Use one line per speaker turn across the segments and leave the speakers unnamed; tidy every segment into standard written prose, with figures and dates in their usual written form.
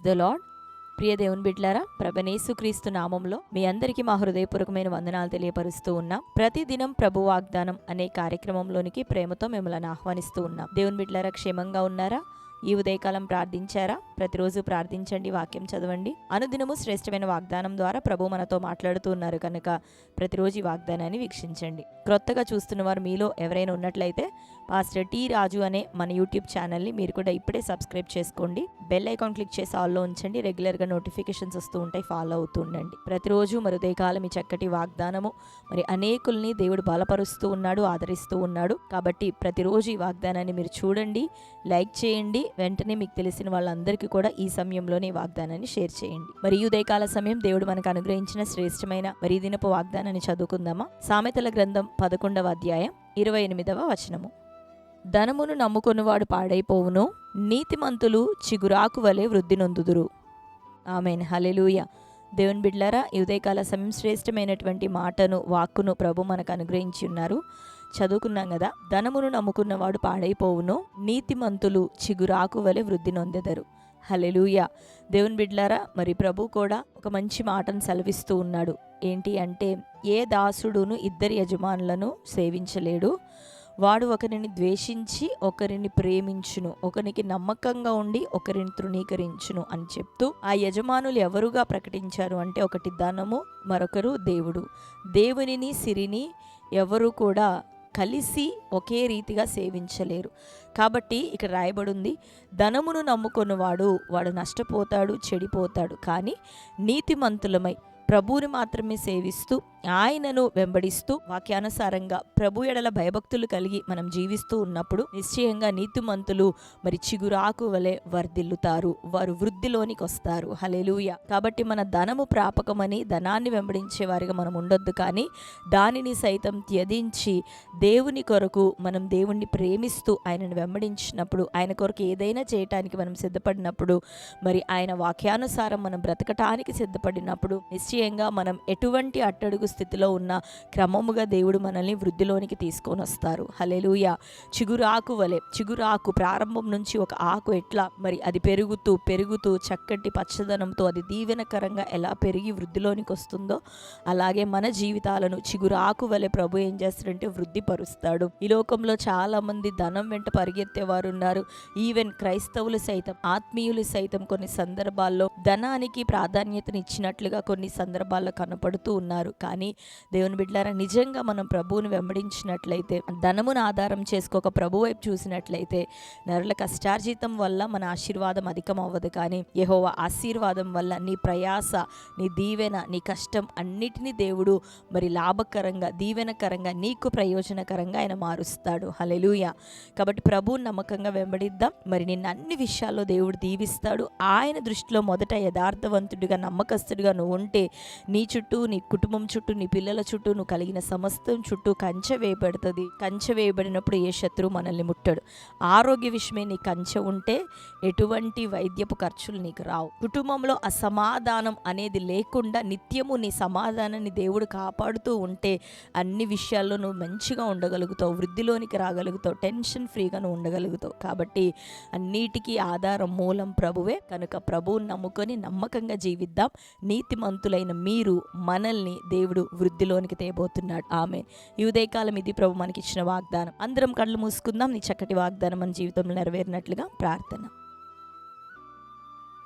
The lord. ప్రియ దేవుని బిడ్డలారా, ప్రభునేసుక్రీస్తు నామంలో మీ అందరికీ మా హృదయపూర్వకమైన వందనాలు తెలియపరుస్తూ ఉన్నాం. ప్రతిదినం ప్రభు వాగ్దానం అనే కార్యక్రమంలోనికి ప్రేమతో మిమ్మల్ని ఆహ్వానిస్తూ ఉన్నాం. దేవుని బిడ్డలారా, క్షేమంగా ఉన్నారా? ఈ ఉదయకాలం ప్రార్థించారా? ప్రతిరోజు ప్రార్థించండి, వాక్యం చదవండి. అనుదినము శ్రేష్టమైన వాగ్దానం ద్వారా ప్రభు మనతో మాట్లాడుతూ ఉన్నారు కనుక ప్రతిరోజు ఈ వాగ్దానాన్ని వీక్షించండి. క్రొత్తగా చూస్తున్న వారు మీలో ఎవరైనా ఉన్నట్లయితే పాస్టర్ టి రాజు అనే మన యూట్యూబ్ ఛానల్ని మీరు కూడా ఇప్పుడే సబ్స్క్రైబ్ చేసుకోండి. బెల్ ఐకాన్ క్లిక్ చేసి ఆల్లో ఉంచండి. రెగ్యులర్గా నోటిఫికేషన్స్ వస్తూ ఉంటాయి, ఫాలో అవుతూ ఉండండి. ప్రతిరోజు మరి ఉదయకాలం ఈ చక్కటి వాగ్దానము మరి అనేకుల్ని దేవుడు బలపరుస్తూ ఉన్నాడు, ఆదరిస్తూ ఉన్నాడు. కాబట్టి ప్రతిరోజు ఈ వాగ్దానాన్ని మీరు చూడండి, లైక్ చేయండి. వెంటనే మీకు తెలిసిన వాళ్ళందరికీ కూడా ఈ సమయంలోనే వాగ్దానాన్ని షేర్ చేయండి. మరి ఈ ఉదయకాల సమయం దేవుడు మనకు అనుగ్రహించిన శ్రేష్టమైన మరి దినపు వాగ్దానాన్ని చదువుకుందామా? సామెతల గ్రంథం 11వ అధ్యాయం 28వ వచనము. ధనమును నమ్ముకొనువాడు పాడైపోవును, నీతిమంతులు చిగురాకు వలె వృద్ధి నొందుదురు. ఆమేన్, హల్లెలూయా. దేవుని బిడ్డలారా, ఈ ఉదయకాల సమయం శ్రేష్టమైనటువంటి మాటను, వాక్కును ప్రభు మనకు అనుగ్రహించి ఉన్నారు. చదువుకున్నాం కదా, ధనమును నమ్ముకున్నవాడు పాడైపోవును, నీతిమంతులు చిగురాకు వలె వృద్ధి నొందెదరు. హల్లెలూయా. దేవుని బిడ్డలారా, మరి ప్రభు కూడా ఒక మంచి మాటను సెలవిస్తూ ఉన్నాడు. ఏంటి అంటే, ఏ దాసుడును ఇద్దరి యజమానులను సేవించలేడు. వాడు ఒకరిని ద్వేషించి ఒకరిని ప్రేమించును, ఒకరికి నమ్మకంగా ఉండి ఒకరిని తృణీకరించును అని చెప్తూ ఆ యజమానులు ఎవరుగా ప్రకటించారు అంటే, ఒకటి ధనము, మరొకరు దేవుడు. దేవునిని సిరిని ఎవరు కూడా కలిసి ఒకే రీతిగా సేవించలేరు. కాబట్టి ఇక్కడ రాయబడింది, ధనమును నమ్ముకొనివాడు వాడు నష్టపోతాడు, చెడిపోతాడు. కానీ నీతిమంతులమై ప్రభువుని మాత్రమే సేవిస్తూ ఆయనను వెంబడిస్తూ వాక్యానుసారంగా ప్రభు ఎడల భయభక్తులు కలిగి మనం జీవిస్తూ ఉన్నప్పుడు నిశ్చయంగా నీతిమంతులు మరి చిగురాకు వలె వర్ధిల్లుతారు, వారు వృద్ధిలోనికి వస్తారు. హల్లెలూయా. కాబట్టి మన ధనము ప్రాపకమని ధనాన్ని వెంబడించే వారిగా మనం ఉండొద్దు, కానీ దానిని సైతం త్యజించి దేవుని కొరకు మనం దేవుణ్ణి ప్రేమిస్తూ ఆయనను వెంబడించినప్పుడు, ఆయన కొరకు ఏదైనా చేయటానికి మనం సిద్ధపడినప్పుడు, మరి ఆయన వాక్యానుసారం మనం బ్రతకటానికి సిద్ధపడినప్పుడు నిశ్చయంగా మనం ఎటువంటి అట్టడుగు స్థితిలో ఉన్న క్రమముగా దేవుడు మనల్ని వృద్ధిలోనికి తీసుకొని వస్తారు. హల్లెలూయా. చిగురాకు వలె, చిగురాకు ప్రారంభం నుంచి ఒక ఆకు ఎట్లా మరి అది పెరుగుతూ పెరుగుతూ చక్కటి పచ్చదనంతో అది దీవెనకరంగా ఎలా పెరిగి వృద్ధిలోనికి వస్తుందో, అలాగే మన జీవితాలను చిగురాకు వలె ప్రభు ఏం చేస్తాడంటే వృద్ధి పరుస్తాడు. ఈ లోకంలో చాలా మంది ధనం వెంట పరిగెత్తేవారు ఉన్నారు. ఈవెన్ క్రైస్తవులు సైతం, ఆత్మీయులు సైతం కొన్ని సందర్భాల్లో ధనానికి ప్రాధాన్యతనిచ్చినట్లుగా కొన్ని సందర్భాల్లో కనపడుతూ ఉన్నారు. కానీ దేవుని బిడ్డలారా, నిజంగా మనం ప్రభువుని వెంబడించినట్లయితే, ధనమును ఆధారం చేసుకోక ప్రభు వైపు చూసినట్లయితే, నరుల కష్టార్జితం వల్ల మన ఆశీర్వాదం అధికం అవ్వదు, కానీ యెహోవా ఆశీర్వాదం వల్ల నీ ప్రయాస, నీ దీవెన, నీ కష్టం అన్నిటినీ దేవుడు మరి లాభకరంగా, దీవెనకరంగా, నీకు ప్రయోజనకరంగా ఆయన మారుస్తాడు. హల్లెలూయా. కాబట్టి ప్రభువుని నమ్మకంగా వెంబడిద్దాం. మరి నిన్ను అన్ని విషయాల్లో దేవుడు దీవిస్తాడు. ఆయన దృష్టిలో మొదట యథార్థవంతుడిగా, నమ్మకస్తుడిగా నువ్వు ఉంటే నీ చుట్టూ, నీ కుటుంబం చుట్టూ, నీ పిల్లల చుట్టూ, నువ్వు కలిగిన సమస్తం చుట్టూ కంచె వేయబడుతుంది. కంచె వేయబడినప్పుడు ఏ శత్రువు మనల్ని ముట్టడు. ఆరోగ్య విషయమే నీ కంచె ఉంటే ఎటువంటి వైద్యపు ఖర్చులు నీకు రావు. కుటుంబంలో అసమాధానం అనేది లేకుండా నిత్యము నీ సమాధానాన్ని దేవుడు కాపాడుతూ ఉంటే అన్ని విషయాల్లో నువ్వు మంచిగా ఉండగలుగుతావు, వృద్ధిలోనికి రాగలుగుతావు, టెన్షన్ ఫ్రీగా నువ్వు ఉండగలుగుతావు. కాబట్టి అన్నిటికీ ఆధారం, మూలం ప్రభువే. కనుక ప్రభువుని నమ్ముకొని నమ్మకంగా జీవిద్దాం. నీతిమంతులైన మీరు మనల్ని దేవుడు వృద్ధిలోనికి తేబోతున్నాడు. ఆమేన్. ఈ ఉదయకాలం ఇది ప్రభు మనకి ఇచ్చిన వాగ్దానం. అందరం కళ్ళు మూసుకుందాం. నీ చక్కటి వాగ్దానం మన జీవితంలో నెరవేరినట్లుగా ప్రార్థన.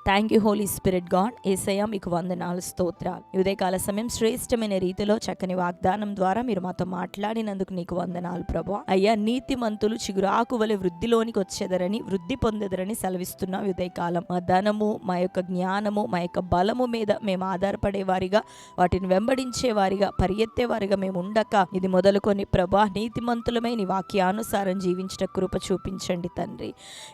Thank you holy spirit God. యేసయ్యా, మీకు వందనాలు, స్తోత్రాలు. ఈ ఉదయకాల సమయం శ్రేష్టమైన రీతిలో చక్కని వాగ్దానం ద్వారా మీరు మాతో మాట్లాడినందుకు నీకు వందనాలు ప్రభువా. అయ్యా, నీతిమంతులు చిగురాకు వలె వృద్ధిలోనికి వచ్చేదరని, వృద్ధి పొందేదరని సెలవిస్తున్నాం. ఉదయకాలం మా ధనము, మా యొక్క జ్ఞానము, మా యొక్క బలము మీద మేము ఆధారపడేవారిగా, వాటిని వెంబడించేవారిగా, పరిగెత్తేవారిగా మేము ఉండక, ఇది మొదలుకొని ప్రభా నీతిమంతులమై నీ వాక్యానుసారం జీవించట కృప చూపించండి తండ్రి.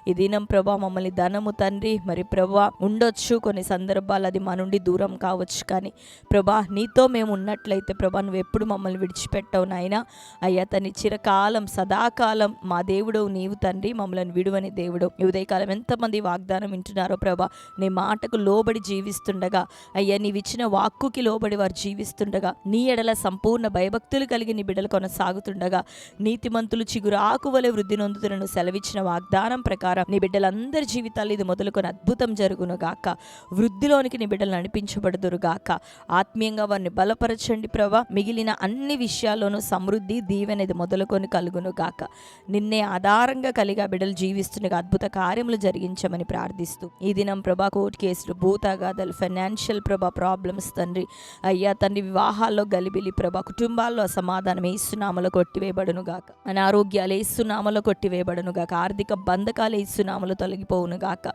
ఈ దినం ప్రభా మమ్మల్ని ధనము తండ్రి మరి ప్రభా ఉండొచ్చు, కొన్ని సందర్భాలు అది మా నుండి దూరం కావచ్చు, కానీ ప్రభా నీతో మేము ఉన్నట్లయితే ప్రభా నువ్వు ఎప్పుడు మమ్మల్ని విడిచిపెట్టవు నాయనా. అయ్యా తని చిరకాలం సదాకాలం మా దేవుడు నీవు తండ్రి, మమ్మల్ని విడువని దేవుడు. ఈ ఉదయకాలం ఎంతమంది వాగ్దానం వింటున్నారో ప్రభా, నీ మాటకు లోబడి జీవిస్తుండగా, అయ్యా నీవిచ్చిన వాక్కుకి లోబడి వారు జీవిస్తుండగా, నీ ఎడల సంపూర్ణ భయభక్తులు కలిగి నీ బిడ్డలు కొనసాగుతుండగా, నీతిమంతులు చిగురాకు వలె వృద్ధి నొందుతున్న సెలవిచ్చిన వాగ్దానం ప్రకారం నీ బిడ్డలందరి జీవితాలు ఇది మొదలుకొని అద్భుతం జరుగును కలుగునుగాక. వృద్ధిలోనికి నీ బిడ్డలు నడిపించబడుదురుగాక. ఆత్మీయంగా వారిని బలపరచండి ప్రభా. మిగిలిన అన్ని విషయాల్లోనూ సమృద్ధి దీవెనది మొదలుకొని కలుగునుగాక. నిన్నే ఆధారంగా కలిగా బిడ్డలు జీవిస్తుండగా అద్భుత కార్యములు జరిగించమని ప్రార్థిస్తూ ఈ దినం ప్రభా కోర్టు కేసులు, భూతాగాదాలు, ఫైనాన్షియల్ ప్రభా ప్రాబ్లమ్స్ తండ్రి అయ్యా తండ్రి, వివాహాల్లో గలిబిలి ప్రభా, కుటుంబాల్లో అసమాధానం యేసునామములో కొట్టివేయబడునుగాక. అనారోగ్యాలు యేసునామములో కొట్టివేయబడునుగాక. ఆర్థిక బంధకాలు యేసునామములో తొలగిపోవునుగాక.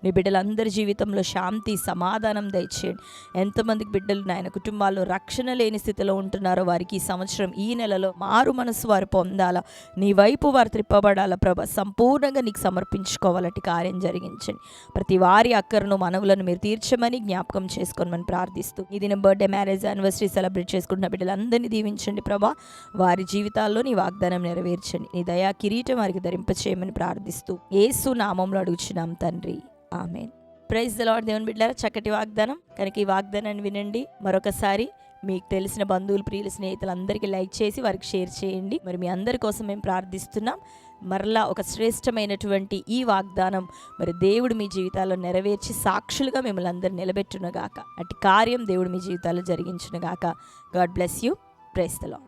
నీ బిడ్డలందరి జీవితంలో శాంతి సమాధానం దయచేయండి. ఎంతమందికి బిడ్డలు నాయన కుటుంబాల్లో రక్షణ లేని స్థితిలో ఉంటున్నారో వారికి ఈ సంవత్సరం ఈ నెలలో మారు మనసు వారు పొందాలా, నీ వైపు వారు త్రిప్పబడాలా ప్రభా. సంపూర్ణంగా నీకు సమర్పించుకోవాలటి కార్యం జరిగించండి. ప్రతి వారి అక్కరను మనవులను మీరు తీర్చమని జ్ఞాపకం చేసుకోమని ప్రార్థిస్తూ ఈ దినం బర్త్డే, మ్యారేజ్, యానివర్సరీ సెలబ్రేట్ చేసుకుంటున్న బిడ్డలందరినీ దీవించండి ప్రభా. వారి జీవితాల్లో నీ వాగ్దానం నెరవేర్చండి. నీ దయా కిరీటం వారికి ధరింపచేయమని ప్రార్థిస్తూ యేసు నామములో అడుగుచున్నాం తండ్రి, ఆమేన్. Praise the lord. దేవుని బిడ్డలారా, చక్కటి వాగ్దానం కనుక ఈ వాగ్దానాన్ని వినండి. మరొకసారి మీకు తెలిసిన బంధువులు, ప్రియులు, స్నేహితులందరికీ లైక్ చేసి వారికి షేర్ చేయండి. మరి మీ అందరి కోసం మేము ప్రార్థిస్తున్నాం. మరలా ఒక శ్రేష్టమైనటువంటి ఈ వాగ్దానం మరి దేవుడు మీ జీవితాల్లో నెరవేర్చి సాక్షులుగా మిమ్మల్ని అందరూ నిలబెట్టునుగాక. అట్టి కార్యం దేవుడు మీ జీవితాల్లో జరిగించునుగాక. God bless you. Praise the lord.